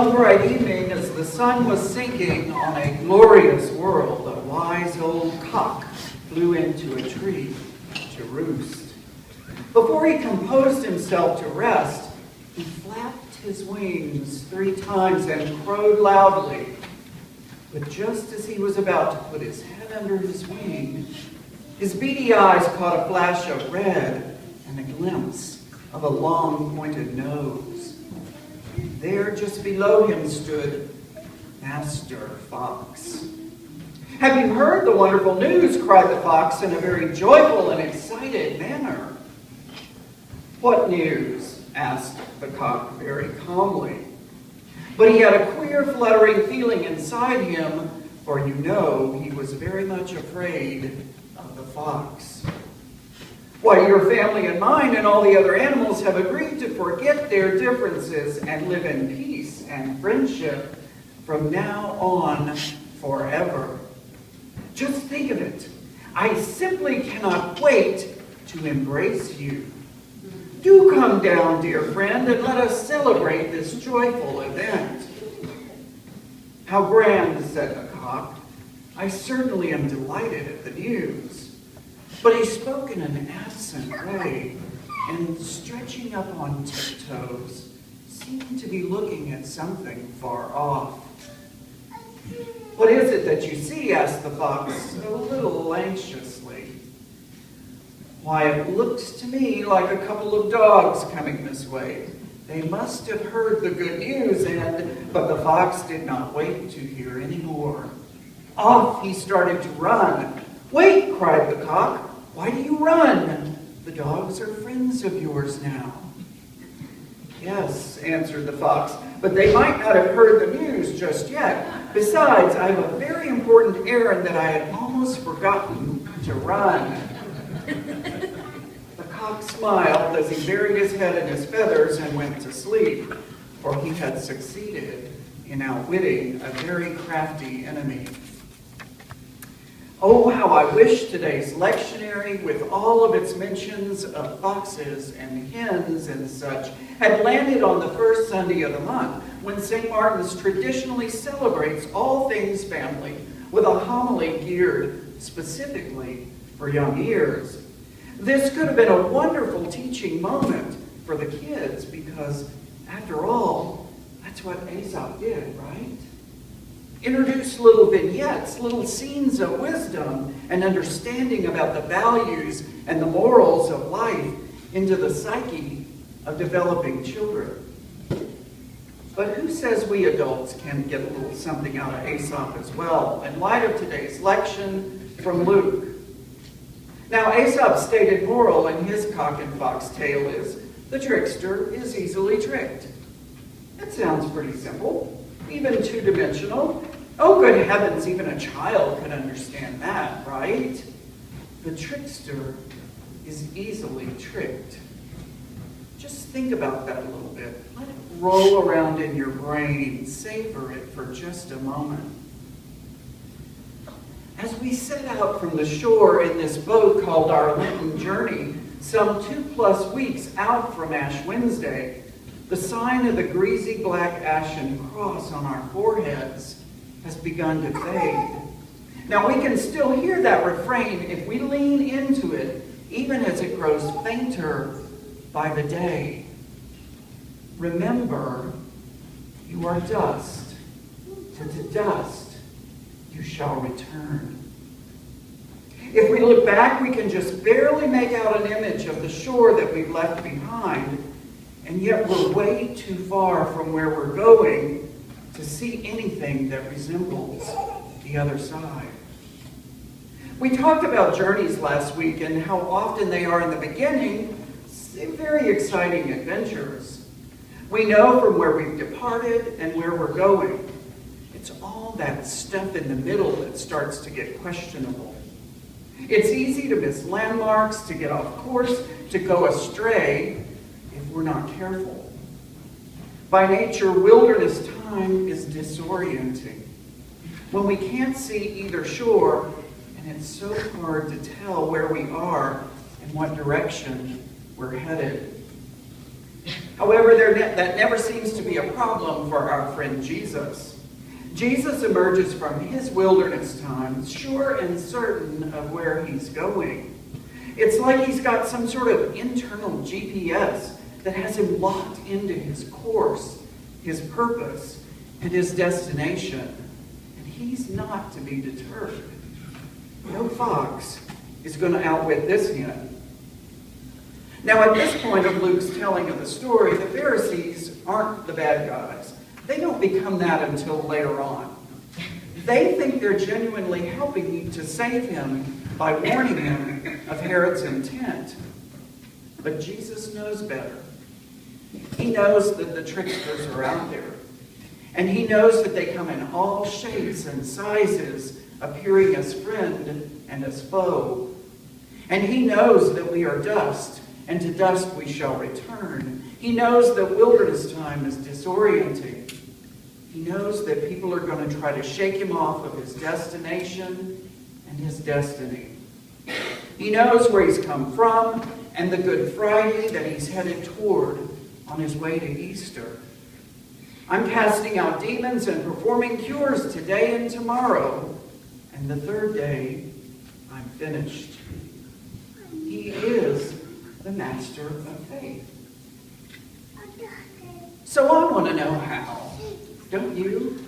One bright evening, as the sun was sinking on a glorious world, a wise old cock flew into a tree to roost. Before he composed himself to rest, he flapped his wings 3 times and crowed loudly. But just as he was about to put his head under his wing, his beady eyes caught a flash of red and a glimpse of a long pointed nose. There, just below him, stood Master Fox. "Have you heard the wonderful news?" cried the fox in a very joyful and excited manner. "What news?" asked the cock very calmly. But he had a queer fluttering feeling inside him, for you know he was very much afraid of the fox. "Why, your family and mine and all the other animals have agreed to forget their differences and live in peace and friendship from now on forever. Just think of it. I simply cannot wait to embrace you. Do come down, dear friend, and let us celebrate this joyful event." "How grand," said the cock. "I certainly am delighted at the news." But he spoke in an absent way, and stretching up on tiptoes, seemed to be looking at something far off. "What is it that you see?" asked the fox, a little anxiously. "Why, it looks to me like a couple of dogs coming this way. They must have heard the good news, But the fox did not wait to hear any more. Off he started to run. "Wait!" cried the cock. "Why do you run? The dogs are friends of yours now." "Yes," answered the fox, "but they might not have heard the news just yet. Besides, I have a very important errand that I had almost forgotten to run." The cock smiled as he buried his head in his feathers and went to sleep, for he had succeeded in outwitting a very crafty enemy. Oh, how I wish today's lectionary, with all of its mentions of foxes and hens and such, had landed on the first Sunday of the month, when St. Martin's traditionally celebrates all things family, with a homily geared specifically for young ears. This could have been a wonderful teaching moment for the kids, because, after all, that's what Aesop did, right? Introduce little vignettes, little scenes of wisdom and understanding about the values and the morals of life into the psyche of developing children. But who says we adults can get a little something out of Aesop as well, in light of today's lection from Luke? Now, Aesop's stated moral in his cock and fox tale is, the trickster is easily tricked. That sounds pretty simple. Even two-dimensional. Oh, good heavens, even a child could understand that, right? The trickster is easily tricked. Just think about that a little bit. Let it roll around in your brain. Savor it for just a moment. As we set out from the shore in this boat called our Lenten journey, some 2+ weeks out from Ash Wednesday, the sign of the greasy black ashen cross on our foreheads has begun to fade. Now we can still hear that refrain if we lean into it, even as it grows fainter by the day. Remember, you are dust, and to dust you shall return. If we look back, we can just barely make out an image of the shore that we've left behind, and yet we're way too far from where we're going to see anything that resembles the other side. We talked about journeys last week and how often they are in the beginning very exciting adventures. We know from where we've departed and where we're going. It's all that stuff in the middle that starts to get questionable. It's easy to miss landmarks, to get off course, to go astray if we're not careful. By nature, wilderness time is disorienting. When we can't see either shore, and it's so hard to tell where we are and what direction we're headed. However, that never seems to be a problem for our friend Jesus. Jesus emerges from his wilderness time sure and certain of where he's going. It's like he's got some sort of internal GPS that has him locked into his course, his purpose, and his destination. And he's not to be deterred. No fox is going to outwit this hen. Now, at this point of Luke's telling of the story, the Pharisees aren't the bad guys. They don't become that until later on. They think they're genuinely helping to save him by warning him of Herod's intent. But Jesus knows better. He knows that the tricksters are out there. And he knows that they come in all shapes and sizes, appearing as friend and as foe. And he knows that we are dust, and to dust we shall return. He knows that wilderness time is disorienting. He knows that people are going to try to shake him off of his destination and his destiny. He knows where he's come from and the Good Friday that he's headed toward on his way to Easter. I'm casting out demons and performing cures today and tomorrow, and the third day I'm finished. He is the master of faith. So I want to know how. Don't you?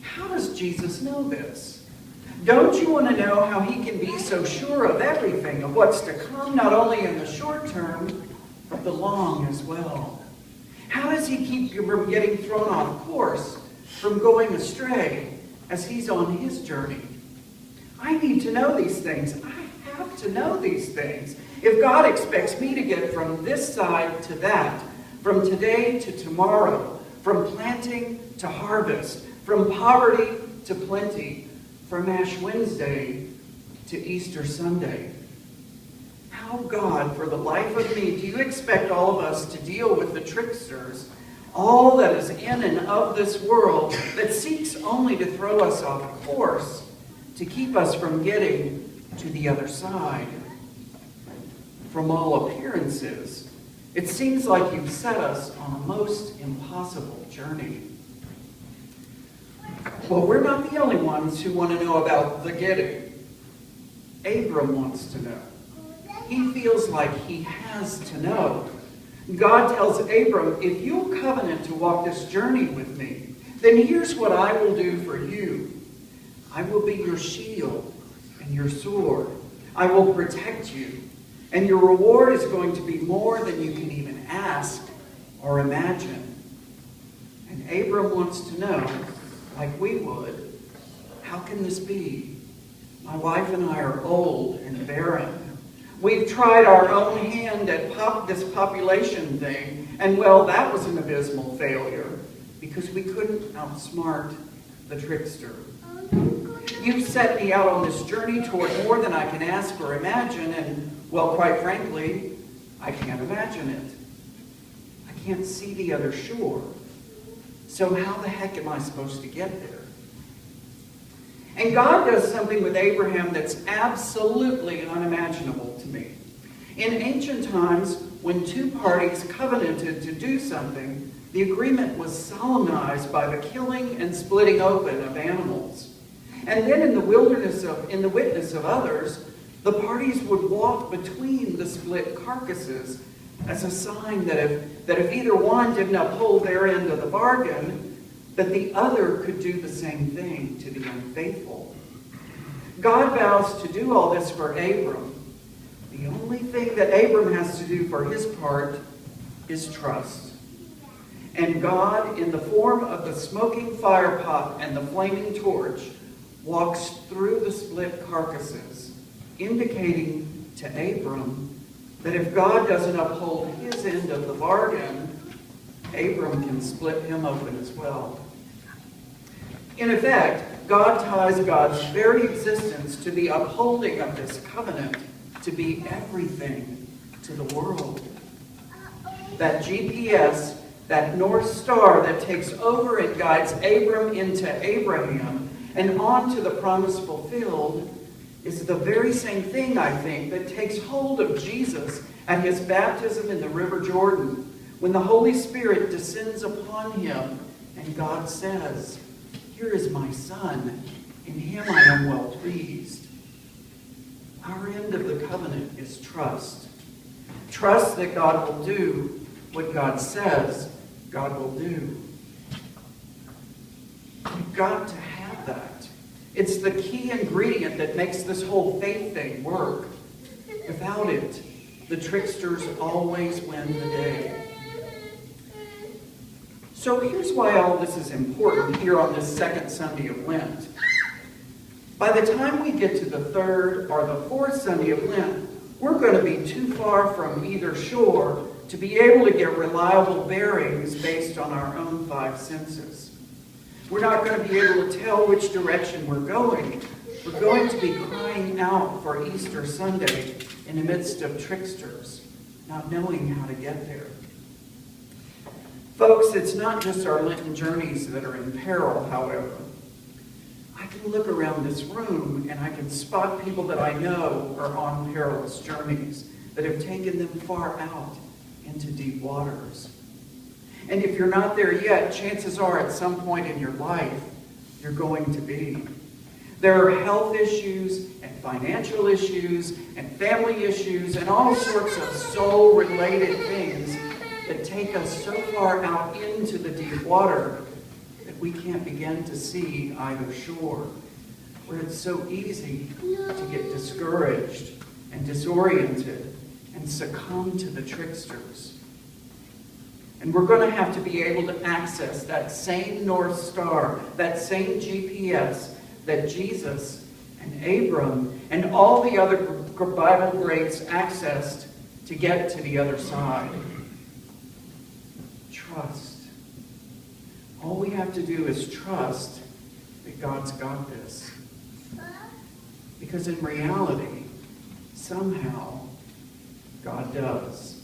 How does Jesus know this? Don't you want to know how he can be so sure of everything, of what's to come, not only in the short term, but the long as well? How does he keep you from getting thrown off course, from going astray as he's on his journey? I need to know these things. I have to know these things. If God expects me to get from this side to that, from today to tomorrow, from planting to harvest, from poverty to plenty, from Ash Wednesday to Easter Sunday. How, God, for the life of me, do you expect all of us to deal with the tricksters, all that is in and of this world that seeks only to throw us off course, to keep us from getting to the other side? From all appearances, it seems like you've set us on a most impossible journey. Well, we're not the only ones who want to know about the getting. Abram wants to know. He feels like he has to know. God tells Abram, if you'll covenant to walk this journey with me, then here's what I will do for you. I will be your shield and your sword. I will protect you. And your reward is going to be more than you can even ask or imagine. And Abram wants to know, like we would, how can this be? My wife and I are old and barren. We've tried our own hand at this population thing, and well, that was an abysmal failure because we couldn't outsmart the trickster. You've set me out on this journey toward more than I can ask or imagine, and well, quite frankly, I can't imagine it. I can't see the other shore. So how the heck am I supposed to get there? And God does something with Abraham that's absolutely unimaginable to me. In ancient times, when two parties covenanted to do something, the agreement was solemnized by the killing and splitting open of animals. And then in the witness of others, the parties would walk between the split carcasses as a sign that if either one didn't uphold their end of the bargain, that the other could do the same thing to the unfaithful. God vows to do all this for Abram. The only thing that Abram has to do for his part is trust. And God, in the form of the smoking fire pot and the flaming torch, walks through the split carcasses, indicating to Abram that if God doesn't uphold his end of the bargain, Abram can split him open as well. In effect, God ties God's very existence to the upholding of this covenant to be everything to the world. That GPS, that North Star that takes over and guides Abram into Abraham and on to the promise fulfilled, is the very same thing, I think, that takes hold of Jesus at his baptism in the River Jordan, when the Holy Spirit descends upon him and God says, "Here is my Son, in him I am well pleased." Our end of the covenant is trust. Trust that God will do what God says God will do. You've got to have that. It's the key ingredient that makes this whole faith thing work. Without it, the tricksters always win the day. So here's why all this is important here on this second Sunday of Lent. By the time we get to the third or the fourth Sunday of Lent, we're going to be too far from either shore to be able to get reliable bearings based on our own five senses. We're not going to be able to tell which direction we're going. We're going to be crying out for Easter Sunday in the midst of tricksters, not knowing how to get there. Folks, it's not just our Lenten journeys that are in peril, however. I can look around this room and I can spot people that I know are on perilous journeys that have taken them far out into deep waters. And if you're not there yet, chances are at some point in your life, you're going to be. There are health issues and financial issues and family issues and all sorts of soul-related things that take us so far out into the deep water that we can't begin to see either shore, where it's so easy to get discouraged and disoriented and succumb to the tricksters. And we're going to have to be able to access that same North Star, that same GPS that Jesus and Abram and all the other Bible greats accessed to get to the other side. Trust. All we have to do is trust that God's got this. Because in reality, somehow, God does.